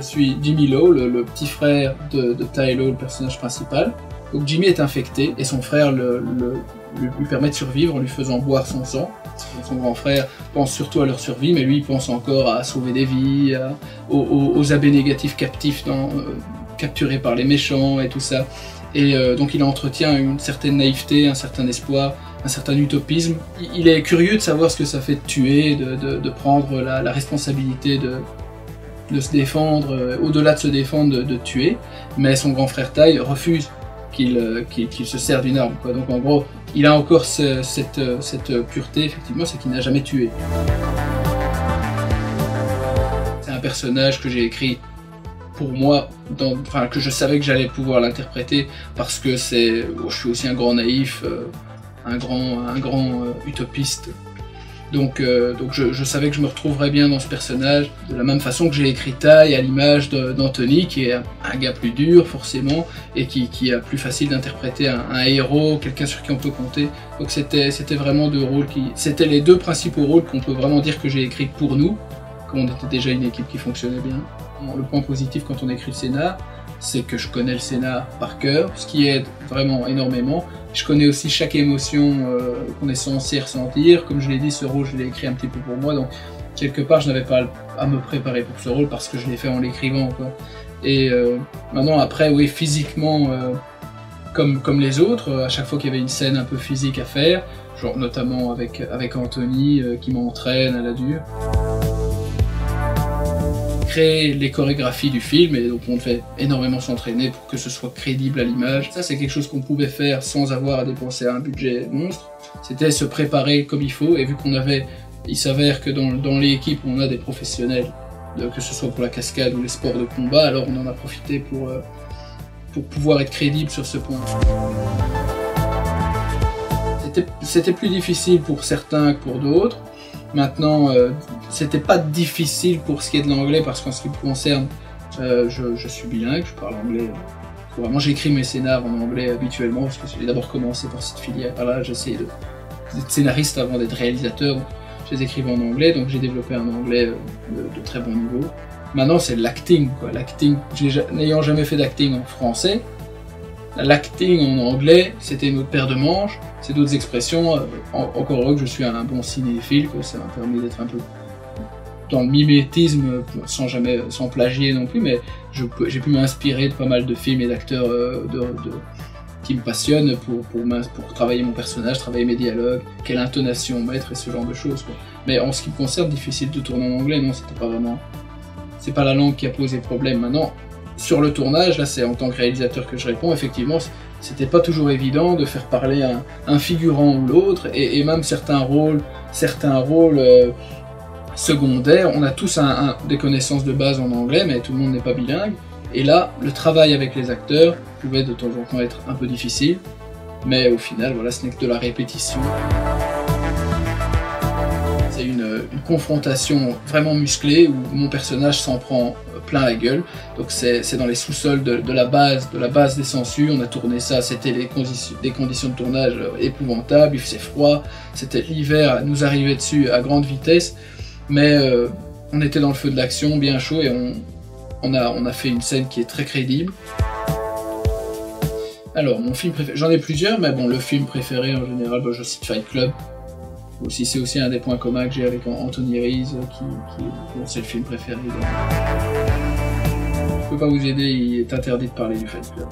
suis Jimmy Law, le petit frère de Ty Law, le personnage principal. Donc Jimmy est infecté et son frère lui permet de survivre en lui faisant boire son sang. Son grand frère pense surtout à leur survie, mais lui il pense encore à sauver des vies, aux AB négatifs captifs capturés par les méchants et tout ça. Et donc il entretient une certaine naïveté, un certain espoir, un certain utopisme. Il est curieux de savoir ce que ça fait de tuer, de prendre la responsabilité de se défendre, au-delà de se défendre, de tuer. Mais son grand frère Ty refuse qu'il se sert d'une arme, quoi. Donc en gros, il a encore cette pureté, effectivement, c'est qu'il n'a jamais tué. C'est un personnage que j'ai écrit pour moi, que je savais que j'allais pouvoir l'interpréter, parce que je suis aussi un grand naïf, un grand utopiste. Donc je savais que je me retrouverais bien dans ce personnage, de la même façon que j'ai écrit Ty à l'image d'Anthony, qui est un gars plus dur forcément, et qui est plus facile d'interpréter un héros, quelqu'un sur qui on peut compter. Donc c'était vraiment c'était les deux principaux rôles qu'on peut vraiment dire que j'ai écrits pour nous, comme on était déjà une équipe qui fonctionnait bien. Le point positif quand on écrit le scénar, c'est que je connais le scénar par cœur, ce qui aide vraiment énormément. Je connais aussi chaque émotion qu'on est censé ressentir. Comme je l'ai dit, ce rôle, je l'ai écrit un petit peu pour moi, donc quelque part, je n'avais pas à me préparer pour ce rôle parce que je l'ai fait en l'écrivant, quoi. Et maintenant, après, oui, physiquement, comme les autres, à chaque fois qu'il y avait une scène un peu physique à faire, genre notamment avec Anthony qui m'entraîne à la dure. Créer les chorégraphies du film, et donc on devait énormément s'entraîner pour que ce soit crédible à l'image. Ça, c'est quelque chose qu'on pouvait faire sans avoir à dépenser un budget monstre. C'était se préparer comme il faut, et vu il s'avère que dans l'équipe on a des professionnels, que ce soit pour la cascade ou les sports de combat, alors on en a profité pour pouvoir être crédible sur ce point. C'était plus difficile pour certains que pour d'autres. Maintenant, c'était pas difficile pour ce qui est de l'anglais, parce qu'en ce qui me concerne, je suis bilingue, je parle anglais. Vraiment, j'écris mes scénars en anglais habituellement, parce que j'ai d'abord commencé par cette filière-là. J'ai essayé d'être scénariste avant d'être réalisateur, donc je les écrivais en anglais, donc j'ai développé un anglais de très bon niveau. Maintenant, c'est l'acting, quoi. L'acting, n'ayant jamais fait d'acting en français, l'acting en anglais, c'était une autre paire de manches, c'est d'autres expressions. Encore heureux que je suis un bon cinéphile, quoi. Ça m'a permis d'être un peu dans le mimétisme, sans plagier non plus, mais j'ai pu m'inspirer de pas mal de films et d'acteurs qui me passionnent pour travailler mon personnage, travailler mes dialogues, quelle intonation mettre et ce genre de choses, quoi. Mais en ce qui me concerne, difficile de tourner en anglais, non, c'était pas vraiment... C'est pas la langue qui a posé problème. Maintenant, sur le tournage, là c'est en tant que réalisateur que je réponds, effectivement, c'était pas toujours évident de faire parler un figurant ou l'autre, et même certains rôles secondaires, on a tous des connaissances de base en anglais, mais tout le monde n'est pas bilingue, et là, le travail avec les acteurs pouvait de temps en temps être un peu difficile, mais au final, voilà, ce n'est que de la répétition. C'est une confrontation vraiment musclée où mon personnage s'en prend plein la gueule. Donc c'est dans les sous-sols de la base des sangsues. On a tourné ça, c'était des conditions de tournage épouvantables, il faisait froid, c'était l'hiver, nous arrivait dessus à grande vitesse, mais on était dans le feu de l'action, bien chaud, et on a fait une scène qui est très crédible. Alors, mon film préféré, j'en ai plusieurs, mais bon, le film préféré en général, je cite Fight Club. C'est aussi un des points communs que j'ai avec Anthony Rhys, c'est le film préféré. Je peux pas vous aider, il est interdit de parler du Fight Club.